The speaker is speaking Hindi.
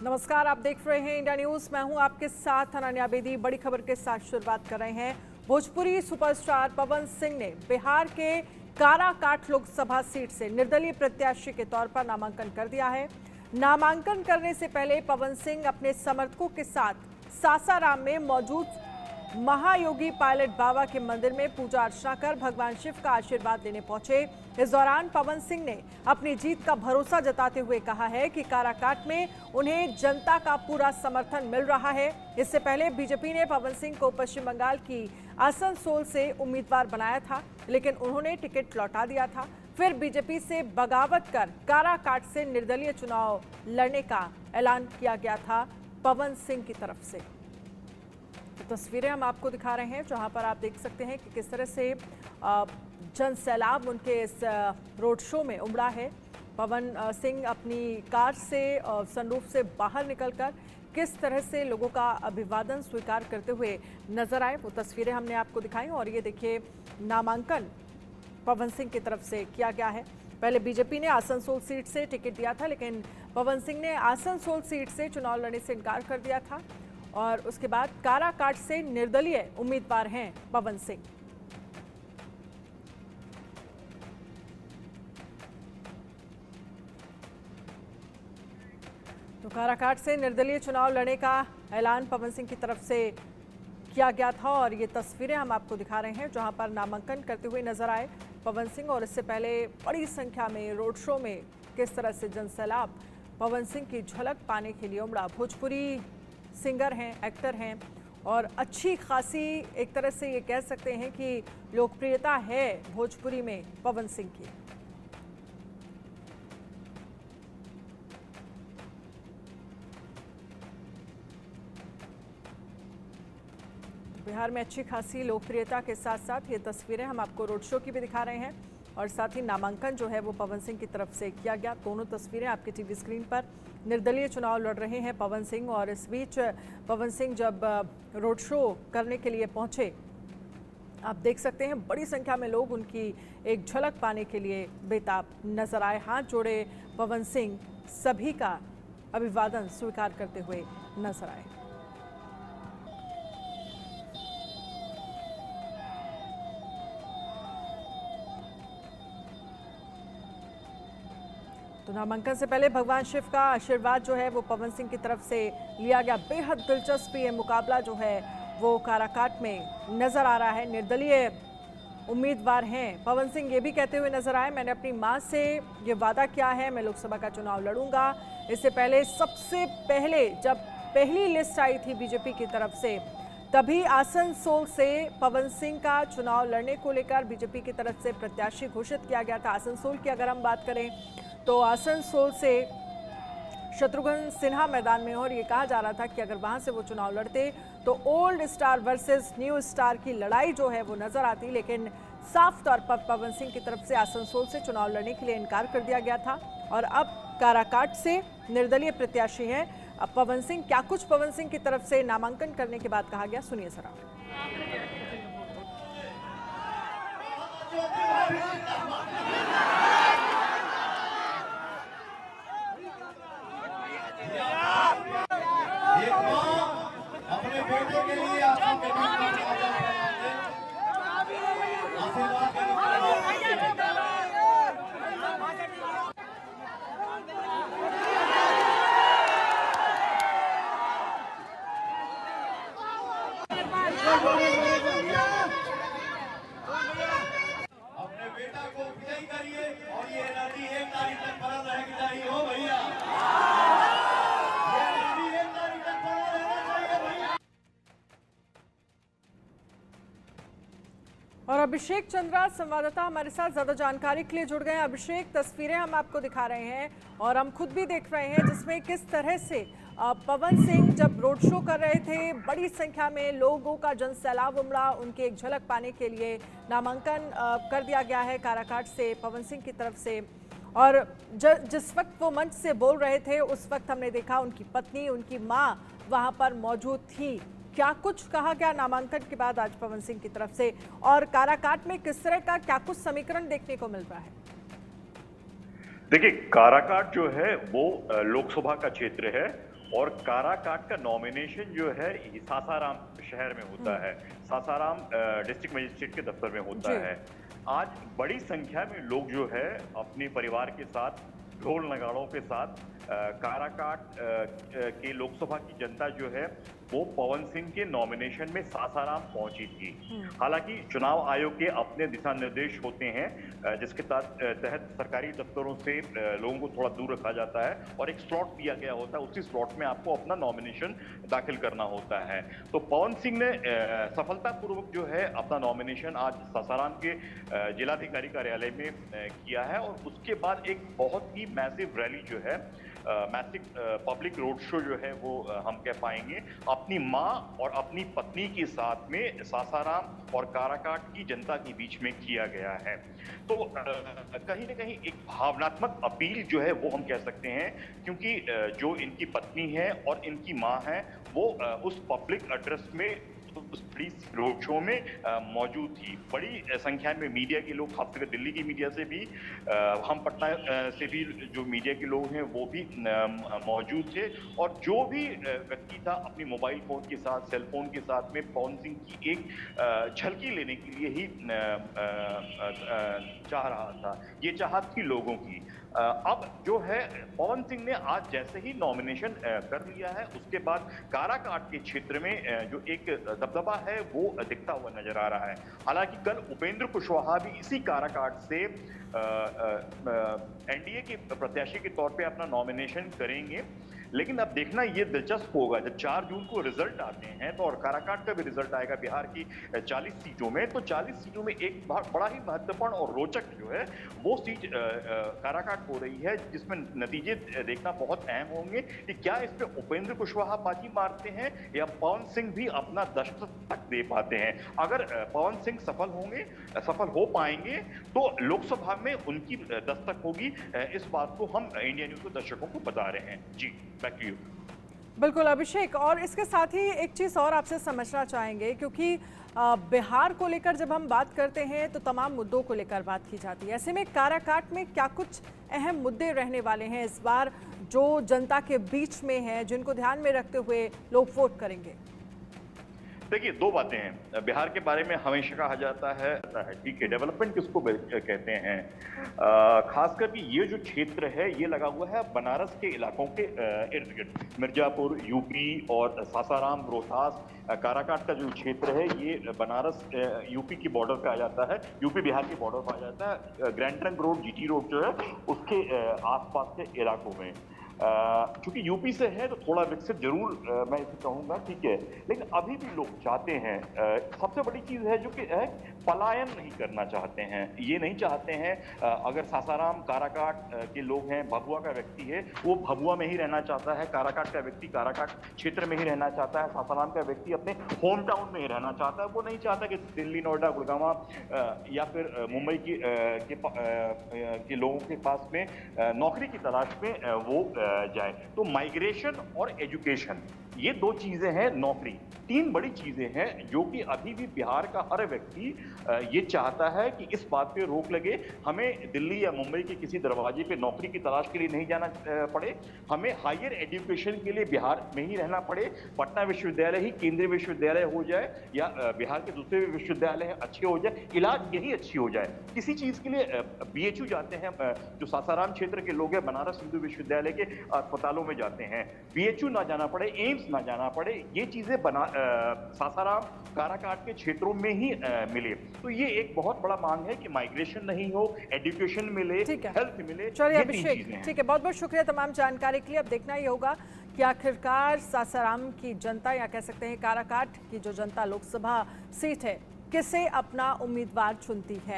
नमस्कार, आप देख रहे हैं इंडिया न्यूज। मैं हूं आपके साथ अनन्या बेदी। बड़ी खबर के साथ शुरुआत कर रहे हैं। भोजपुरी सुपरस्टार पवन सिंह ने बिहार के काराकाट लोकसभा सीट से निर्दलीय प्रत्याशी के तौर पर नामांकन कर दिया है। नामांकन करने से पहले पवन सिंह अपने समर्थकों के साथ सासाराम में मौजूद महायोगी पायलट बाबा के मंदिर में पूजा अर्चना कर भगवान शिव का आशीर्वाद लेने पहुंचे। इस दौरान पवन सिंह ने अपनी जीत का भरोसा जताते हुए कहा है कि काराकाट में उन्हें जनता का पूरा समर्थन मिल रहा है। इससे पहले बीजेपी ने पवन सिंह को पश्चिम बंगाल की आसनसोल से उम्मीदवार बनाया था, लेकिन उन्होंने टिकट लौटा दिया था। फिर बीजेपी से बगावत कर काराकाट से निर्दलीय चुनाव लड़ने का ऐलान किया गया था पवन सिंह की तरफ से। तो तस्वीरें हम आपको दिखा रहे हैं, जहां पर आप देख सकते हैं कि किस तरह से जन सैलाब उनके इस रोड शो में उमड़ा है। पवन सिंह अपनी कार से सनरूफ से बाहर निकलकर किस तरह से लोगों का अभिवादन स्वीकार करते हुए नजर आए, वो तस्वीरें हमने आपको दिखाई। और ये देखिए, नामांकन पवन सिंह की तरफ से किया गया है। पहले बीजेपी ने आसनसोल सीट से टिकट दिया था, लेकिन पवन सिंह ने आसनसोल सीट से चुनाव लड़ने से इनकार कर दिया था। और उसके बाद काराकाट से निर्दलीय उम्मीदवार हैं पवन सिंह। तो काराकाट से निर्दलीय चुनाव लड़ने का ऐलान पवन सिंह की तरफ से किया गया था। और ये तस्वीरें हम आपको दिखा रहे हैं, जहां पर नामांकन करते हुए नजर आए पवन सिंह। और इससे पहले बड़ी संख्या में रोड शो में किस तरह से जनसैलाब पवन सिंह की झलक पाने के लिए उमड़ा। भोजपुरी सिंगर हैं, एक्टर हैं, और अच्छी खासी एक तरह से ये कह सकते हैं कि लोकप्रियता है भोजपुरी में पवन सिंह की। बिहार में अच्छी खासी लोकप्रियता के साथ साथ ये तस्वीरें हम आपको रोड शो की भी दिखा रहे हैं, और साथ ही नामांकन जो है वो पवन सिंह की तरफ से किया गया। दोनों तस्वीरें आपके टीवी स्क्रीन पर। निर्दलीय चुनाव लड़ रहे हैं पवन सिंह, और इस बीच पवन सिंह जब रोड शो करने के लिए पहुंचे, आप देख सकते हैं बड़ी संख्या में लोग उनकी एक झलक पाने के लिए बेताब नजर आए। हाथ जोड़े पवन सिंह सभी का अभिवादन स्वीकार करते हुए नजर आए। तो नामांकन से पहले भगवान शिव का आशीर्वाद जो है वो पवन सिंह की तरफ से लिया गया। बेहद दिलचस्प ये मुकाबला जो है वो काराकाट में नजर आ रहा है। निर्दलीय उम्मीदवार हैं पवन सिंह, ये भी कहते हुए नजर आए, मैंने अपनी मां से ये वादा किया है, मैं लोकसभा का चुनाव लड़ूंगा। इससे पहले सबसे पहले जब पहली लिस्ट आई थी बीजेपी की तरफ से, तभी आसनसोल से पवन सिंह का चुनाव लड़ने को लेकर बीजेपी की तरफ से प्रत्याशी घोषित किया गया था। आसनसोल की अगर हम बात करें तो आसनसोल से शत्रुघ्न सिन्हा मैदान में, और ये कहा जा रहा था कि अगर वहां से वो चुनाव लड़ते तो old star versus new star की लड़ाई जो है वो नजर आती। लेकिन साफ तौर पर पवन सिंह की तरफ से आसनसोल से चुनाव लड़ने के लिए इनकार कर दिया गया था। और अब काराकाट से निर्दलीय प्रत्याशी हैं अब पवन सिंह। क्या कुछ पवन सिंह की तरफ से नामांकन करने के बाद कहा गया, सुनिए जरा। अपने बेटे के लिए आशीर्वाद अपने बेटा को विजयी करिए, और ये एनर्जी 1 तारीख तक बना रहेगी चाहिए हो भैया। और अभिषेक चंद्रा संवाददाता हमारे साथ ज्यादा जानकारी के लिए जुड़ गए हैं। अभिषेक, तस्वीरें हम आपको दिखा रहे हैं और हम खुद भी देख रहे हैं, जिसमें किस तरह से पवन सिंह जब रोड शो कर रहे थे, बड़ी संख्या में लोगों का जनसैलाब उमड़ा। उनकी एक झलक पाने के लिए नामांकन कर दिया गया है काराकाट से पवन सिंह की तरफ से। और जिस वक्त वो मंच से बोल रहे थे, उस वक्त हमने देखा उनकी पत्नी, उनकी माँ वहां पर मौजूद थी। क्या कुछ कहा गया नामांकन के बाद आज पवन सिंह की तरफ से, और काराकाट में किस तरह का क्या कुछ समीकरण देखने को मिल रहा है? देखिए, काराकाट जो है वो लोकसभा का क्षेत्र है और काराकाट का नॉमिनेशन जो है ये सासाराम शहर में होता है, सासाराम डिस्ट्रिक्ट मजिस्ट्रेट के दफ्तर में होता है। आज बड़ी संख्या में लोग जो है अपने परिवार के साथ ढोल नगाड़ों के साथ काराकाट के लोकसभा की जनता जो है वो पवन सिंह के नॉमिनेशन में सासाराम पहुंची थी। हालांकि चुनाव आयोग के अपने दिशा निर्देश होते हैं जिसके तहत सरकारी दफ्तरों से लोगों को थोड़ा दूर रखा जाता है और एक स्लॉट दिया गया होता है, उसी स्लॉट में आपको अपना नॉमिनेशन दाखिल करना होता है। तो पवन सिंह ने सफलतापूर्वक जो है अपना नॉमिनेशन आज सासाराम के जिलाधिकारी कार्यालय में किया है और उसके बाद एक बहुत ही मैसिव रैली जो है, मैसिव पब्लिक रोड शो जो है वो हम कह पाएंगे, अपनी मां और अपनी पत्नी के साथ में सासाराम और काराकाट की जनता के बीच में किया गया है। तो कहीं ना कहीं एक भावनात्मक अपील जो है वो हम कह सकते हैं, क्योंकि जो इनकी पत्नी है और इनकी मां है वो उस पब्लिक एड्रेस में उस बड़ी रोड शो में मौजूद थी। बड़ी संख्या में मीडिया के लोग, खासकर दिल्ली की मीडिया से भी, हम पटना से भी जो मीडिया के लोग हैं वो भी मौजूद थे और जो भी व्यक्ति था अपनी मोबाइल फोन के साथ, सेल फोन के साथ में पवन सिंह की एक झलकी लेने के लिए ही चाह रहा था। ये चाहत थी लोगों की। अब जो है पवन सिंह ने आज जैसे ही नॉमिनेशन कर लिया है उसके बाद काराकाट के क्षेत्र में जो एक दबदबा है वो दिखता हुआ नजर आ रहा है। हालांकि कल उपेंद्र कुशवाहा भी इसी काराकाट से एनडीए के प्रत्याशी के तौर पे अपना नॉमिनेशन करेंगे, लेकिन अब देखना ये दिलचस्प होगा जब 4 जून को रिजल्ट आते हैं तो, और काराकाट का भी रिजल्ट आएगा बिहार की 40 सीटों में, तो 40 सीटों में एक बड़ा ही महत्वपूर्ण और रोचक जो है वो सीट काराकाट हो रही है, जिसमें नतीजे देखना बहुत अहम होंगे कि क्या इसमें उपेंद्र कुशवाहा बाजी मारते हैं या पवन सिंह भी अपना दस्तक दे पाते हैं। अगर पवन सिंह सफल हो पाएंगे तो लोकसभा में उनकी दस्तक होगी। इस बात को हम इंडिया न्यूज को दर्शकों को बता रहे हैं। जी, बैक टू यू। बिल्कुल अभिषेक, और इसके साथ ही एक चीज़ और आपसे समझना चाहेंगे, क्योंकि बिहार को लेकर जब हम बात करते हैं तो तमाम मुद्दों को लेकर बात की जाती है। ऐसे में काराकाट में क्या कुछ अहम मुद्दे रहने वाले हैं इस बार जो जनता के बीच में हैं, जिनको ध्यान में रखते हुए लोग वोट करेंगे? देखिए, 2 बातें हैं। बिहार के बारे में हमेशा कहा जाता है ठीक है, डेवलपमेंट किसको कहते हैं, खासकर कि ये जो क्षेत्र है ये लगा हुआ है बनारस के इलाकों के इर्द गिर्द। मिर्जापुर यूपी और सासाराम रोहतास काराकाट का जो क्षेत्र है ये बनारस यूपी की बॉर्डर पे आ जाता है, यूपी बिहार के बॉर्डर पे आ जाता है। Grand trunk road, GT road जो है उसके आसपास के इलाकों में। क्योंकि यूपी से है तो थोड़ा विकसित जरूर मैं इसे कहूँगा, ठीक है, लेकिन अभी भी लोग चाहते हैं, सबसे बड़ी चीज़ है जो कि है पलायन नहीं करना चाहते हैं। ये नहीं चाहते हैं अगर सासाराम काराकाट के लोग हैं, भभुआ का व्यक्ति है वो भभुआ में ही रहना चाहता है, काराकाट का व्यक्ति काराकाट क्षेत्र में ही रहना चाहता है, सासाराम का व्यक्ति अपने होम टाउन में ही रहना चाहता है। वो नहीं चाहता कि दिल्ली, नोएडा, गुड़गांव या फिर मुंबई के लोगों के पास में नौकरी की तलाश में वो जाए। तो माइग्रेशन और एजुकेशन ये 2 चीजें हैं, नौकरी 3 बड़ी चीजें हैं जो कि अभी भी बिहार का हर व्यक्ति ये चाहता है कि इस बात पे रोक लगे, हमें दिल्ली या मुंबई के किसी दरवाजे पे नौकरी की तलाश के लिए नहीं जाना पड़े, हमें हायर एजुकेशन के लिए बिहार में ही रहना पड़े, पटना विश्वविद्यालय ही केंद्रीय विश्वविद्यालय हो जाए या बिहार के दूसरे विश्वविद्यालय अच्छे हो जाए, इलाज यही अच्छी हो जाए। किसी चीज के लिए बीएचयू जाते हैं, जो सासाराम क्षेत्र के लोग हैं बनारस हिंदू विश्वविद्यालय के अस्पतालों में जाते हैं, बीएचयू ना जाना पड़े, एम्स ना जाना पड़े, ये चीजें सासाराम काराकाट के क्षेत्रों में ही मिले। तो ये एक बहुत बड़ा मांग है कि माइग्रेशन नहीं हो, एजुकेशन मिले, हेल्थ मिले। चलिए अभिषेक, ठीक है, बहुत बहुत शुक्रिया तमाम जानकारी के लिए। अब देखना ही होगा कि आखिरकार सासाराम की जनता, या कह सकते हैं काराकाट की जो जनता लोकसभा सीट है, किसे अपना उम्मीदवार चुनती है।